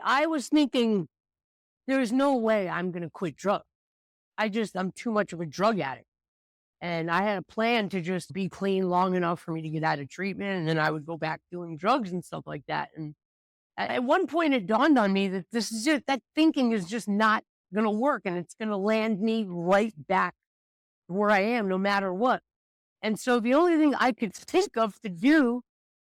I was thinking, there's no way I'm going to quit drugs. I'm too much of a drug addict. And I had a plan to just be clean long enough for me to get out of treatment. And then I would go back doing drugs and stuff like that. And at one point it dawned on me that that thinking is just not going to work. And it's going to land me right back where I am, no matter what. And so the only thing I could think of to do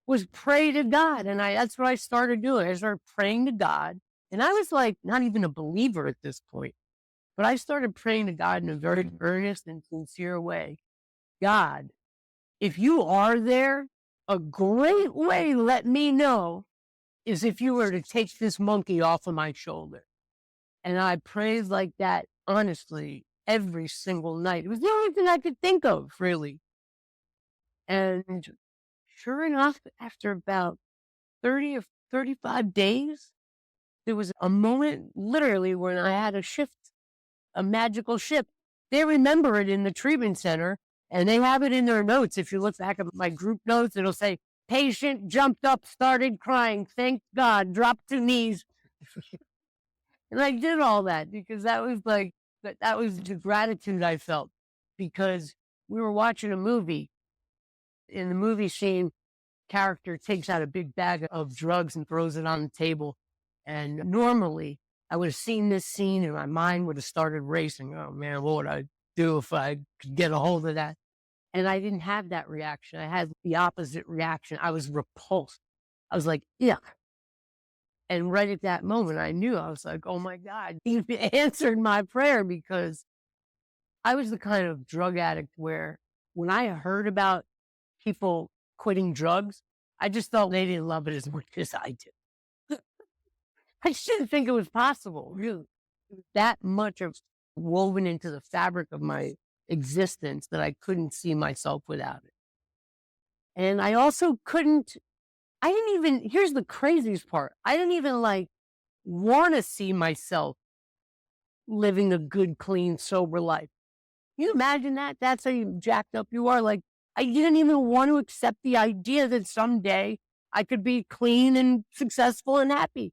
was pray to God. And that's what I started doing. I started praying to God. And I was like, not even a believer at this point, but I started praying to God in a very earnest and sincere way. God, if you are there, a great way to let me know is if you were to take this monkey off of my shoulder. And I prayed like that, honestly, every single night. It was the only thing I could think of, really. And sure enough, after about 30 or 35 days, there was a moment literally when I had a magical shift. They remember it in the treatment center and they have it in their notes. If you look back at my group notes, it'll say, patient jumped up, started crying, thank God, dropped to knees. And I did all that because that was the gratitude I felt, because we were watching a movie. In the movie scene, character takes out a big bag of drugs and throws it on the table. And normally I would have seen this scene and my mind would have started racing. Oh man, what would I do if I could get a hold of that? And I didn't have that reaction. I had the opposite reaction. I was repulsed. I was like, yeah. And right at that moment, I knew. I was like, oh my God, he answered my prayer, because I was the kind of drug addict where when I heard about people quitting drugs, I just thought they didn't love it as much as I did. I just didn't think it was possible, really. It was that much of woven into the fabric of my existence that I couldn't see myself without it. And I also here's the craziest part. I didn't even want to see myself living a good, clean, sober life. Can you imagine that? That's how jacked up you are. Like, I didn't even want to accept the idea that someday I could be clean and successful and happy.